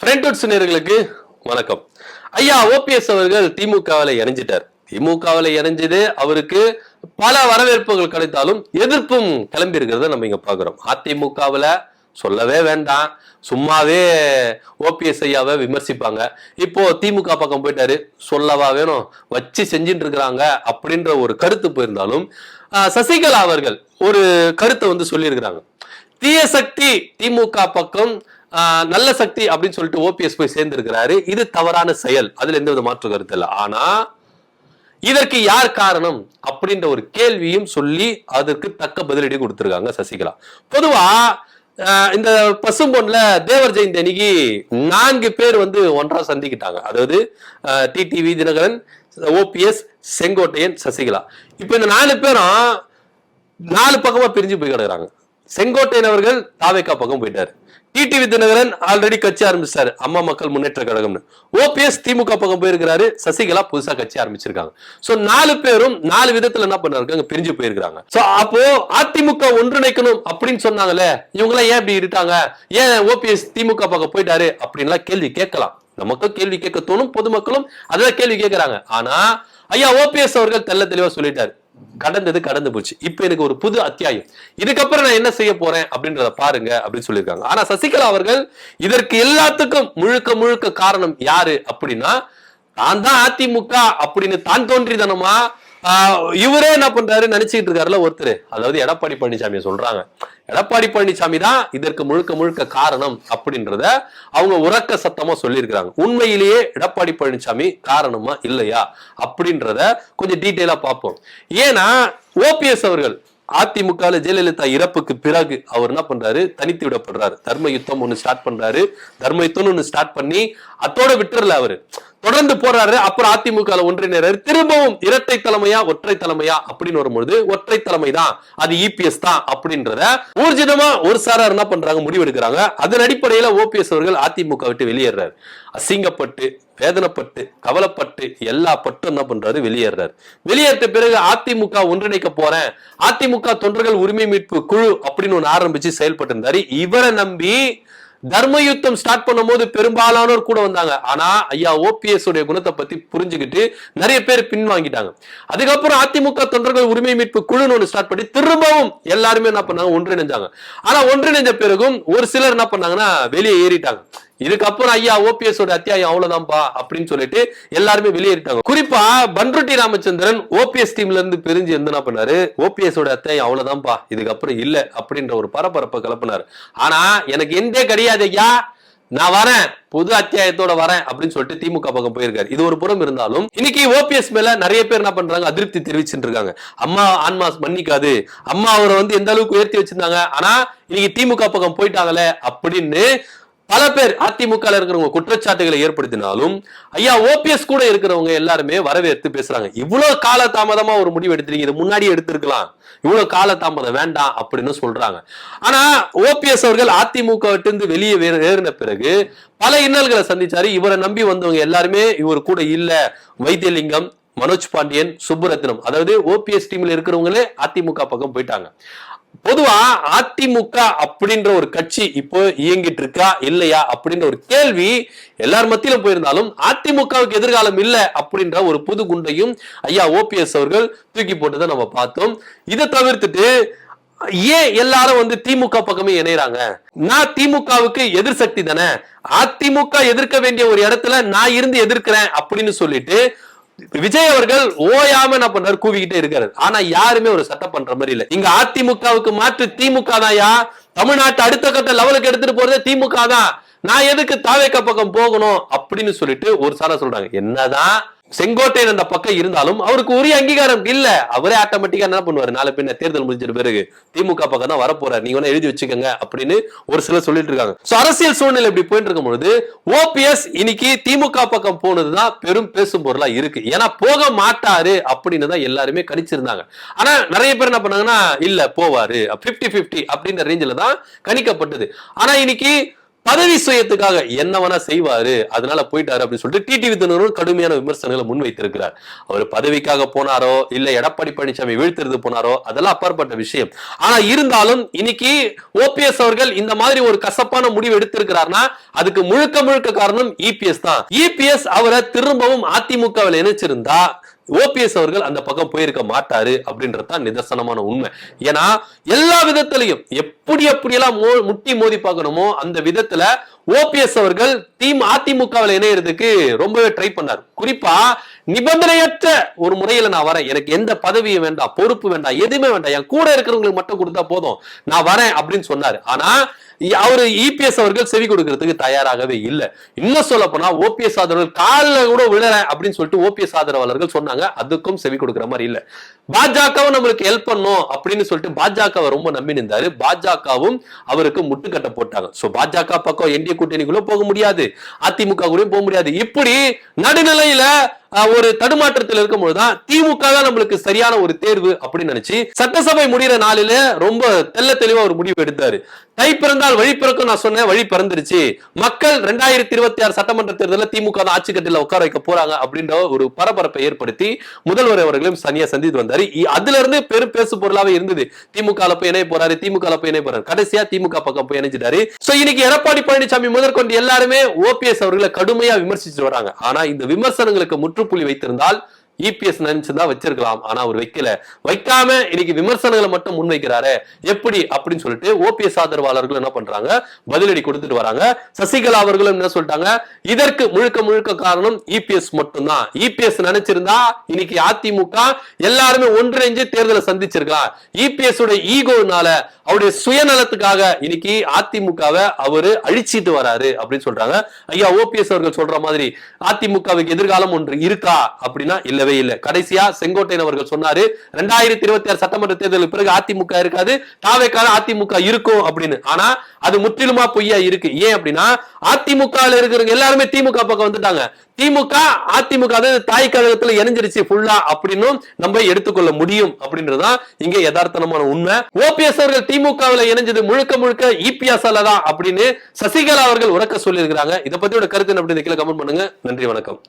Trend நேயர்களுக்கு வணக்கம். ஐயா ஓபிஎஸ் அவர்கள் திமுகவில் இணைஞ்சிட்டார். திமுகவில் இணைஞ்சது அவருக்கு பல வரவேற்புகள் கிடைத்தாலும் எதிர்ப்பும் கிளம்பி இருக்கிறத நம்ம இங்க பாக்குறோம். அதிமுகவில் சொல்லவே வேண்டாம், சும்மாவே ஓபிஎஸ் ஐயாவை விமர்சிப்பாங்க. இப்போ திமுக பக்கம் போயிட்டாரு, சொல்லவா வேணும், வச்சு செஞ்சுட்டு இருக்கிறாங்க அப்படின்ற ஒரு கருத்து போயிருந்தாலும் சசிகலா அவர்கள் ஒரு கருத்தை சொல்லியிருக்கிறாங்க. தீய சக்தி திமுக பக்கம், நல்ல சக்தி அப்படின்னு சொல்லிட்டு ஓபிஎஸ் போய் சேர்ந்திருக்கிறாரு. இது தவறான செயல், அதுல எந்த வித மாற்று கருத்து இல்லை. ஆனா இதற்கு யார் காரணம் அப்படின்ற ஒரு கேள்வியும் சொல்லி அதற்கு தக்க பதிலடி கொடுத்திருக்காங்க சசிகலா. பொதுவா இந்த பசும்பொன்ல தேவர் ஜெயந்தி அன்னைக்கு 4 பேர் ஒன்றா சந்திக்கிட்டாங்க. அதாவது டிடிவி தினகரன், ஓபிஎஸ், செங்கோட்டையன், சசிகலா. இப்ப இந்த 4 பேரும் 4 பக்கமா பிரிஞ்சு போய் கிடக்குறாங்க. செங்கோட்டையன் அவர்கள் தாவேகா பக்கம் போயிட்டாரு. டிடிவி தினகரன் ஆல்ரெடி கட்சி ஆரம்பிச்சாரு, அம்மா மக்கள் முன்னேற்ற கழகம்னு. ஓபிஎஸ் திமுக பக்கம் போயிருக்கிறாரு, சசிகலா புதுசா கட்சி ஆரம்பிச்சிருக்காங்க. சோ 4 பேரும் 4 விதத்துல என்ன பண்ணாங்க, பிரிஞ்சு போயிருக்காங்க. சோ அப்போ அதிமுக ஒன்றிணைக்கணும் அப்படின்னு சொன்னாங்களே, இவங்க எல்லாம் ஏன் இப்படி இருக்காங்க, ஏன் ஓபிஎஸ் திமுக பக்கம் போயிட்டாரு அப்படின்லாம் கேள்வி கேட்கலாம். நமக்கும் கேள்வி கேட்க தோணும், பொதுமக்களும் அதான் கேள்வி கேட்கிறாங்க. ஆனா ஐயா ஓபிஎஸ் அவர்கள் தெள்ள தெளிவா சொல்லிட்டாரு, கடந்தது கடந்து போச்சு, இப்ப எனக்கு ஒரு புது அத்தியாயம், இதுக்கப்புறம் நான் என்ன செய்ய போறேன் அப்படின்றத பாருங்க அப்படின்னு சொல்லியிருக்காங்க. ஆனா சசிகலா அவர்கள் இதற்கு எல்லாத்துக்கும் முழுக்க முழுக்க காரணம் யாரு அப்படின்னா, தான் தான் அதிமுக அப்படின்னு தான் தோன்றிதனமா இவரே என்ன பண்றாரு நினைச்சுட்டு இருக்காருல ஒருத்தர், அதாவது எடப்பாடி பழனிசாமி சொல்றாங்க. எடப்பாடி பழனிசாமி தான் இதற்கு முழுக்க முழுக்க காரணம் அப்படின்றத அவங்க உறக்க சத்தமா சொல்லியிருக்கிறாங்க. உண்மையிலேயே எடப்பாடி பழனிசாமி காரணமா இல்லையா அப்படின்றத கொஞ்சம் டீட்டெயிலா பார்ப்போம். ஏன்னா ஓபிஎஸ் அவர்கள் அதிமுக ஜெயலலிதா இறப்புக்கு பிறகு அவர் என்ன பண்றாரு, தனித்து விடப்படுறாரு. தர்ம யுத்தம் ஒண்ணு ஸ்டார்ட் பண்றாரு. தர்ம யுத்தம் ஒண்ணு ஸ்டார்ட் பண்ணி அத்தோட விட்டுறல, அவரு தொடர்ந்து போறாரு. அப்புறம் அதிமுக ஒன்றிணைறாரு. திரும்பவும் இரட்டை தலைமையா ஒற்றை தலைமையா அப்படின்னு வரும்பொழுது ஒற்றை தலைமை தான், அது இபிஎஸ் தான் அப்படின்றத ஊர்ஜிதமா ஒரு சாரார் என்ன பண்றாங்க, முடிவெடுக்கிறாங்க. அதன் அடிப்படையில ஓபிஎஸ் அவர்கள் அதிமுக விட்டு வெளியேறாரு. அசிங்கப்பட்டு, வேதனைப்பட்டு, கவலைப்பட்டு, எல்லா பட்டும் என்ன பண்றாரு, வெளியேறாரு. வெளியேற்ற பிறகு அதிமுக ஒன்றிணைக்க போறேன், அதிமுக தொண்டர்கள் உரிமை மீட்பு குழு அப்படின்னு ஒண்ணு ஆரம்பிச்சு செயல்பட்டு இருந்தாரு. இவரை நம்பி தர்ம யுத்தம் ஸ்டார்ட் பண்ணும் போது பெரும்பாலானோர் கூட வந்தாங்க. ஆனா ஐயா ஓபிஎஸ் உடைய குணத்தை பத்தி புரிஞ்சுக்கிட்டு நிறைய பேர் பின்வாங்கிட்டாங்க. அதுக்கப்புறம் அதிமுக தொண்டர்கள் உரிமை மீட்பு குழுன்னு ஒன்று ஸ்டார்ட் பண்ணி திரும்பவும் எல்லாருமே என்ன பண்ணாங்க, ஒன்றிணைஞ்சாங்க. ஆனா ஒன்றிணைஞ்ச பிறகும் ஒரு சிலர் என்ன பண்ணாங்கன்னா வெளியே ஏறிட்டாங்க. இதுக்கப்புறம் ஐயா ஓபிஎஸ் அத்தியாயம் அவ்வளவுதான்பா அப்படின்னு சொல்லிட்டு எல்லாருமே வெளியேறிட்டாங்க. குறிப்பா பன்ருட்டி ராமச்சந்திரன் ஓபிஎஸ் டீம்ல இருந்து பிரிஞ்சு என்ன பண்ணாரு, ஓபிஎஸ் அத்தியாயம் அவ்வளவுதான்பா, இதுக்கப்புறம் இல்ல அப்படின்ற ஒரு பரபரப்பை கிளப்பினாரு. ஆனா எனக்கு எந்தே கிடையாது ஐயா, நான் வரேன், புது அத்தியாயத்தோட வரேன் அப்படின்னு சொல்லிட்டு திமுக பக்கம் போயிருக்காரு. இது ஒரு புறம் இருந்தாலும் இன்னைக்கு ஓபிஎஸ் மேல நிறைய பேர் என்ன பண்றாங்க, அதிருப்தி தெரிவிச்சுட்டு இருக்காங்க. அம்மா ஆன்மாஸ் மன்னிக்காது, அம்மா அவரை எந்த அளவுக்கு உயர்த்தி வச்சிருந்தாங்க, ஆனா இன்னைக்கு திமுக பக்கம் போயிட்டாங்களே அப்படின்னு பல பேர் அதிமுக இருக்கிறவங்க குற்றச்சாட்டுகளை ஏற்படுத்தினாலும் ஐயா ஓபிஎஸ் கூட இருக்கிறவங்க எல்லாருமே வரவேற்று பேசுறாங்க. இவ்வளவு கால தாமதமா ஒரு முடிவு எடுத்துறீங்க, இது முன்னாடியே எடுத்திருக்கலாம், இவ்வளவு கால தாமதம் வேண்டாம் அப்படின்னு சொல்றாங்க. ஆனா ஓபிஎஸ் அவர்கள் அதிமுக விட்டு வெளியே ஏறின பிறகு பல இன்னல்களை சந்திச்சாரு. இவரை நம்பி வந்தவங்க எல்லாருமே இவர் கூட இல்ல. வைத்தியலிங்கம், மனோஜ் பாண்டியன், சுப்புரத்னம், அதாவது ஓபிஎஸ் டீம்ல இருக்கிறவங்களே அதிமுக பக்கம் போயிட்டாங்க. பொதுவா அதிமுக அப்படின்ற ஒரு கட்சி இப்போ இயங்கிட்டு இருக்கா இல்லையா அப்படின்ற ஒரு கேள்வி எல்லார் மத்தியிலும் போயிருந்தாலும் அதிமுகவுக்கு எதிர்காலம் இல்லை அப்படின்ற ஒரு புது குண்டையும் ஐயா ஓபிஎஸ் அவர்கள் தூக்கி போட்டதை நம்ம பார்த்தோம். இதை தவிர்த்துட்டு ஏன் எல்லாரும் திமுக பக்கமே இணைறாங்க, நான் திமுகவுக்கு எதிர் சக்தி தானே, அதிமுக எதிர்க்க வேண்டிய ஒரு இடத்துல நான் இருந்து எதிர்க்கிறேன் அப்படின்னு சொல்லிட்டு விஜய் அவர்கள் ஓயாம என்ன பண்றாரு, கூவிக்கிட்டே இருக்காரு. ஆனா யாருமே ஒரு சட்டம் பண்ற மாதிரி இல்ல. இங்க அதிமுகவுக்கு மாற்று திமுக தான்யா, தமிழ்நாட்டு அடுத்த கட்ட லெவலுக்கு எடுத்துட்டு போறதே திமுக தான், நான் எதுக்கு தாவேகா பக்கம் போகணும் அப்படின்னு சொல்லிட்டு ஒரு சாரா சொல்றாங்க. என்னதான் செங்கோட்டையன் அந்த பக்கம் இருந்தாலும் அவருக்கு உரிய அங்கீகாரம் இல்ல. அவரே ஆட்டோமேட்டிக்கா என்ன பண்ணுவாரு, நாளை பின்ன தேர்தல் முடிஞ்சிட்ட பிறகு திமுக பக்கம் தான் வரப்போறாரு, நீங்க எழுதி வச்சுக்கோங்க அப்படின்னு ஒரு சிலர் சொல்லிட்டு இருக்காங்க. அரசியல் சூழ்நிலை இப்படி போயிட்டு இருக்கும் பொழுது ஓபிஎஸ் இன்னைக்கு திமுக பக்கம் போனதுதான் பெரும் பேசும் பொருளா இருக்கு. ஏன்னா போக மாட்டாரு அப்படின்னு தான் எல்லாருமே கணிச்சிருந்தாங்க. ஆனா நிறைய பேர் என்ன பண்ணாங்கன்னா இல்ல போவாரு, 50-50 அப்படின்ற ரேஞ்சில தான் கணிக்கப்பட்டது. ஆனா இன்னைக்கு பதவி சுயத்துக்காக என்ன வேணா செய்வாரு, அதனால போயிட்டாரு அப்படின்னு சொல்லிட்டு டிடிவி தினகரன் கடுமையான விமர்சனங்களை முன்வைத்திருக்கிறார். அவர் பதவிக்காக போனாரோ இல்ல எடப்பாடி பழனிசாமி வீழ்த்துறது போனாரோ அதெல்லாம் அப்பாற்பட்ட விஷயம். ஆனா இருந்தாலும் இன்னைக்கு ஓபிஎஸ் அவர்கள் இந்த மாதிரி ஒரு கசப்பான முடிவு எடுத்திருக்கிறார்னா அதுக்கு முழுக்க முழுக்க காரணம் இபிஎஸ் தான். இபிஎஸ் அவரை திரும்பவும் அதிமுகவில் இணைச்சிருந்தா ஓபிஎஸ் அவர்கள் அந்த பக்கம் போயிருக்க மாட்டாரு அப்படின்றதுதான் நிதர்சனமான உண்மை. ஏன்னா எல்லா விதத்திலையும் எப்படியெல்லாம் முட்டி மோதி பார்க்கணுமோ அந்த விதத்துல ஓபிஎஸ் அவர்கள் அதிமுகவில் இணையறதுக்கு ரொம்பவே ட்ரை பண்ணார். குறிப்பா நிபந்தனையற்ற ஒரு முறையில நான் வரேன், எனக்கு எந்த பதவியும் வேண்டாம், பொறுப்பு வேண்டாம், எதுவுமே வேண்டாம், என் கூட இருக்கிறவங்களுக்கு மட்டும் கொடுத்தா போதும், நான் வரேன் அப்படின்னு சொன்னாரு. ஆனா அவரு இபிஎஸ் அவர்கள் செவி கொடுக்கிறதுக்கு தயாராகவே இல்லை. இன்னும் சொல்ல போனா ஓபிஎஸ் ஆதரவாளர்கள் காலில் கூட விழறேன் அப்படின்னு சொல்லிட்டு ஓபிஎஸ் ஆதரவாளர்கள் சொன்னாங்க. அதுக்கும் செவி கொடுக்கிற மாதிரி இல்ல. பாஜகவும் நம்மளுக்கு ஹெல்ப் பண்ணும் அப்படின்னு சொல்லிட்டு பாஜகவை ரொம்ப நம்பி நின்றாரு. பாஜகவும் அவருக்கு முட்டுக்கட்டை போட்டாங்க. சோ பாஜக பக்கம் என்டிஏ கூட்டணிக்குள்ள போக முடியாது, அதிமுக கூட போக முடியாது. இப்படி நடுநிலையில ஒரு தடுமாற்றத்தில் இருக்கும் பொழுதுதான் திமுக தான் நம்மளுக்கு சரியான ஒரு தேர்வு அப்படின்னு நினைச்சு சட்டசபை முடிகிற நாளில ரொம்ப தெல்ல தெளிவா ஒரு முடிவு எடுத்தாரு. தை பிறந்தால் வழி பிறக்கும் நான் சொன்னேன், வழி பிறந்துருச்சு. மக்கள் 2026 சட்டமன்ற தேர்தலில் திமுக தான் ஆட்சி கட்டில உட்கார வைக்க போறாங்க அப்படின்ற ஒரு பரபரப்பை ஏற்படுத்தி முதல்வர் அவர்களையும் சனியா சந்தித்து வந்தாரு. அதுல இருந்து பெரும் பேசு பொருளாவே இருந்தது. திமுக போய் இணைய போறாரு, திமுக போய் இணைய போறாரு. கடைசியா திமுக பக்கம் போய் இணைஞ்சிட்டாரு. சோ இன்னைக்கு எடப்பாடி பழனிசாமி முதற்கொண்டு எல்லாருமே ஓபிஎஸ் அவர்களை கடுமையா விமர்சிச்சு வராங்க. ஆனா இந்த விமர்சனங்களுக்கு முற்றுப்புள்ளி வைத்திருந்தால் இபிஎஸ் நினைச்சுதான் வச்சிருக்கலாம். ஆனா அவர் வைக்கல. வைக்காம இன்னைக்கு விமர்சனங்களை மட்டும் முன்வைக்கிறாரு எப்படி அப்படின்னு சொல்லிட்டு ஓபிஎஸ் ஆதரவாளர்கள் என்ன பண்றாங்க, பதிலடி கொடுத்துட்டு வராங்க. சசிகலா அவர்களும் என்ன சொல்லிட்டாங்க, இதற்கு முழுக்க முழுக்க காரணம் இபிஎஸ் மட்டும்தான். இபிஎஸ் நினைச்சிருந்தா இன்னைக்கு அதிமுக எல்லாருமே ஒன்றிணைஞ்சு தேர்தலை சந்திச்சிருக்கலாம். இபிஎஸ் உடைய ஈகோனால அவருடைய சுயநலத்துக்காக இன்னைக்கு அதிமுகவை அவரு அழிச்சிட்டு வராரு அப்படின்னு சொல்றாங்க. ஐயா ஓபிஎஸ் அவர்கள் சொல்ற மாதிரி அதிமுகவுக்கு எதிர்காலம் ஒன்று இருக்கா அப்படின்னா இல்லவே இல்லை. கடைசியா செங்கோட்டையன் அவர்கள் சொன்னாரு 2026 சட்டமன்ற தேர்தலுக்கு பிறகு அதிமுக இருக்காது, தாவேக்கால அதிமுக இருக்கும் அப்படின்னு. ஆனா அது முற்றிலுமா பொய்யா இருக்கு. ஏன் அப்படின்னா அதிமுக இருக்கிறவங்க எல்லாருமே திமுக பக்கம் வந்துட்டாங்க. திமுக அதிமுக தாய் கழகத்துல இணைஞ்சிருச்சு ஃபுல்லா அப்படின்னு நம்ம எடுத்துக்கொள்ள முடியும் அப்படின்றதுதான் இங்க யதார்த்தமான உண்மை. ஓபிஎஸ் அவர்கள் திமுகவில் இணைஞ்சது முழுக்க முழுக்க இபிஎஸ் தான் அப்படின்னு சசிகலா அவர்கள் உறக்க சொல்லி இருக்கிறாங்க. இதை பத்தியோட கருத்து என்ன அப்படின்னு கீழே கமெண்ட் பண்ணுங்க. நன்றி, வணக்கம்.